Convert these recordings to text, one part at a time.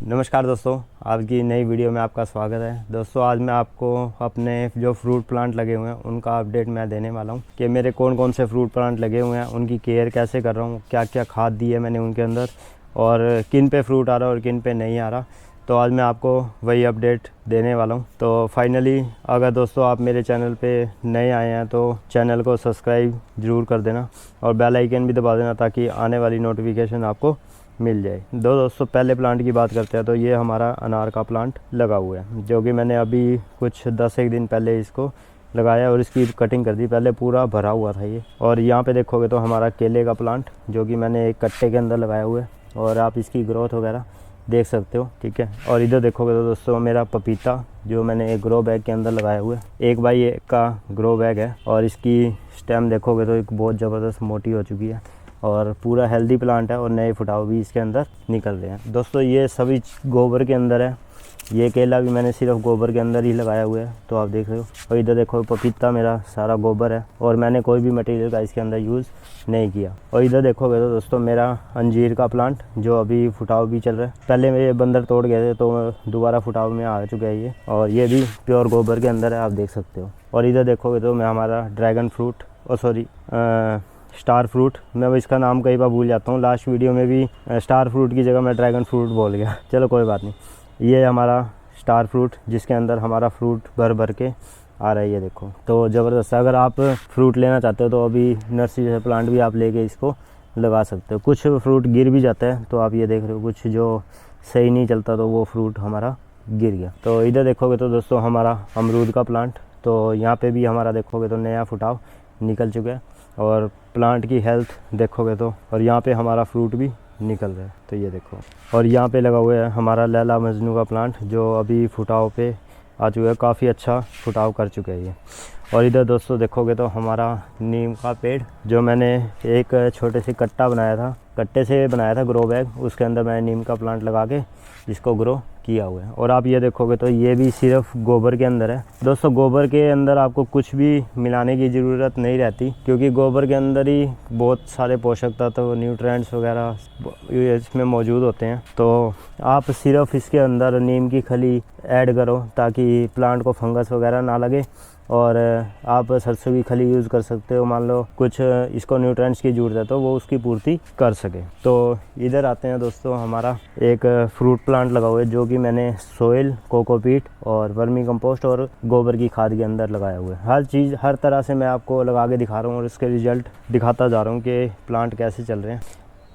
नमस्कार दोस्तों, आज की नई वीडियो में आपका स्वागत है। दोस्तों आज मैं आपको अपने जो फ्रूट प्लांट लगे हुए हैं उनका अपडेट मैं देने वाला हूं कि मेरे कौन कौन से फ्रूट प्लांट लगे हुए हैं, उनकी केयर कैसे कर रहा हूं, क्या क्या खाद दी है मैंने उनके अंदर और किन पे फ्रूट आ रहा है और किन पे नहीं आ रहा। तो आज मैं आपको वही अपडेट देने वाला हूं। तो फाइनली अगर दोस्तों आप मेरे चैनल पे नए आए हैं तो चैनल को सब्सक्राइब ज़रूर कर देना और बेल आइकन भी दबा देना ताकि आने वाली नोटिफिकेशन आपको मिल जाए। दोस्तों पहले प्लांट की बात करते हैं तो ये हमारा अनार का प्लांट लगा हुआ है, जो कि मैंने अभी कुछ 10 दिन पहले इसको लगाया और इसकी कटिंग कर दी। पहले पूरा भरा हुआ था ये। और यहाँ पे देखोगे तो हमारा केले का प्लांट जो कि मैंने एक कट्टे के अंदर लगाया हुआ है और आप इसकी ग्रोथ वगैरह देख सकते हो, ठीक है। और इधर देखोगे तो दोस्तों मेरा पपीता जो मैंने एक ग्रो बैग के अंदर लगाया हुआ है, 1x1 का ग्रो बैग है और इसकी स्टेम देखोगे तो एक बहुत ज़बरदस्त मोटी हो चुकी है और पूरा हेल्दी प्लांट है और नए फुटाव भी इसके अंदर निकल रहे हैं। दोस्तों ये सभी गोबर के अंदर है। ये केला भी मैंने सिर्फ गोबर के अंदर ही लगाया हुआ है, तो आप देख रहे हो। और इधर देखो पपीता मेरा सारा गोबर है और मैंने कोई भी मटेरियल का इसके अंदर यूज़ नहीं किया। और इधर देखोगे तो दोस्तों मेरा अंजीर का प्लांट जो अभी फुटाव भी चल रहा है। पहले मेरे बंदर तोड़ गए थे तो दोबारा फुटाव में आ चुका है ये, और ये भी प्योर गोबर के अंदर है, आप देख सकते हो। और इधर देखोगे तो मैं हमारा ड्रैगन फ्रूट स्टार फ्रूट, मैं इसका नाम कई बार भूल जाता हूँ। लास्ट वीडियो में भी स्टार फ्रूट की जगह मैं ड्रैगन फ्रूट बोल गया, चलो कोई बात नहीं। ये हमारा स्टार फ्रूट जिसके अंदर हमारा फ्रूट भर भर के आ रहा है, ये देखो। तो ज़बरदस्त, अगर आप फ्रूट लेना चाहते हो तो अभी नर्सरी से प्लांट भी आप लेके इसको लगा सकते हो। कुछ फ्रूट गिर भी जाता है, तो आप ये देख रहे हो, कुछ जो सही नहीं चलता तो वो फ्रूट हमारा गिर गया। तो इधर देखोगे तो दोस्तों हमारा अमरूद का प्लांट, तो यहाँ पे भी हमारा देखोगे तो नया फुटाव निकल चुका है और प्लांट की हेल्थ देखोगे तो, और यहाँ पे हमारा फ्रूट भी निकल रहा है, तो ये देखो। और यहाँ पे लगा हुआ है हमारा लैला मजनू का प्लांट जो अभी फुटाव पे आ चुका है, काफ़ी अच्छा फुटाव कर चुका है ये। और इधर दोस्तों देखोगे तो हमारा नीम का पेड़ जो मैंने एक छोटे से कट्टे से बनाया था ग्रो बैग, उसके अंदर मैंने नीम का प्लांट लगा के इसको ग्रो किया हुआ है। और आप ये देखोगे तो ये भी सिर्फ गोबर के अंदर है। दोस्तों गोबर के अंदर आपको कुछ भी मिलाने की ज़रूरत नहीं रहती, क्योंकि गोबर के अंदर ही बहुत सारे पोषक तत्व, न्यूट्रिएंट्स वगैरह इसमें मौजूद होते हैं। तो आप सिर्फ इसके अंदर नीम की खली ऐड करो ताकि प्लांट को फंगस वगैरह ना लगे। और आप सरसों की खली यूज़ कर सकते हो, मान लो कुछ इसको न्यूट्रिएंट्स की ज़रूरत है तो वो उसकी पूर्ति कर सके। तो इधर आते हैं दोस्तों, हमारा एक फ्रूट प्लांट लगा हुआ है जो कि मैंने सोइल, कोकोपीट और वर्मी कंपोस्ट और गोबर की खाद के अंदर लगाया हुआ है। हर चीज़ हर तरह से मैं आपको लगा के दिखा रहा हूँ और इसके रिज़ल्ट दिखाता जा रहा हूँ कि प्लांट कैसे चल रहे हैं।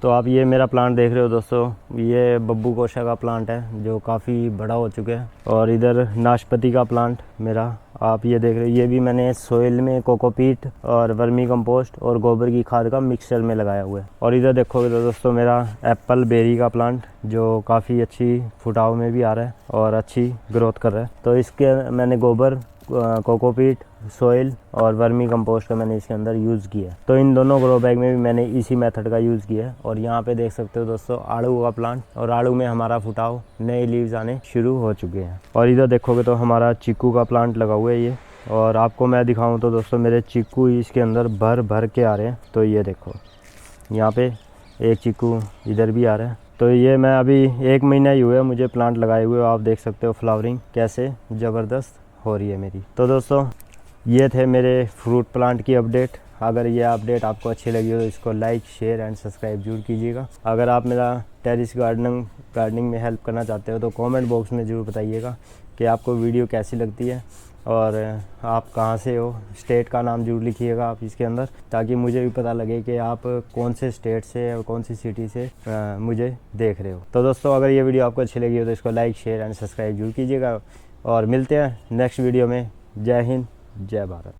तो आप ये मेरा प्लांट देख रहे हो दोस्तों, ये बब्बू कोशा का प्लांट है जो काफ़ी बड़ा हो चुका है। और इधर नाशपाती का प्लांट मेरा आप ये देख रहे हो, ये भी मैंने सोइल में कोकोपीट और वर्मी कंपोस्ट और गोबर की खाद का मिक्सचर में लगाया हुआ है। और इधर देखोगे तो दोस्तों मेरा एप्पल बेरी का प्लांट जो काफ़ी अच्छी फुटाव में भी आ रहा है और अच्छी ग्रोथ कर रहा है। तो इसके मैंने गोबर, कोकोपीट, सोइल और वर्मी कंपोस्ट का मैंने इसके अंदर यूज़ किया है। तो इन दोनों ग्रो बैग में भी मैंने इसी मेथड का यूज़ किया है। और यहाँ पे देख सकते हो दोस्तों आड़ू का प्लांट, और आड़ू में हमारा फुटाव, नए लीव्स आने शुरू हो चुके हैं। और इधर देखोगे तो हमारा चीकू का प्लांट लगा हुआ है ये। और आपको मैं दिखाऊँ तो दोस्तों मेरे चीकू इसके अंदर भर भर के आ रहे हैं। तो ये देखो यहाँ पे एक चीकू इधर भी आ रहा है। तो ये मैं अभी 1 महीना ही हुआ है मुझे प्लांट लगाए हुए, आप देख सकते हो फ्लावरिंग कैसे ज़बरदस्त हो रही है मेरी। तो दोस्तों ये थे मेरे फ्रूट प्लांट की अपडेट। अगर ये अपडेट आपको अच्छी लगी हो तो इसको लाइक, शेयर एंड सब्सक्राइब जरूर कीजिएगा। अगर आप मेरा टेरिस गार्डनिंग में हेल्प करना चाहते हो तो कमेंट बॉक्स में ज़रूर बताइएगा कि आपको वीडियो कैसी लगती है और आप कहाँ से हो। स्टेट का नाम जरूर लिखिएगा आप इसके अंदर, ताकि मुझे भी पता लगे कि आप कौन से स्टेट से और कौन सी सिटी से मुझे देख रहे हो। तो दोस्तों अगर ये वीडियो आपको अच्छी लगी हो तो इसको लाइक, शेयर एंड सब्सक्राइब जरूर कीजिएगा और मिलते हैं नेक्स्ट वीडियो में। जय हिंद, जय भारत।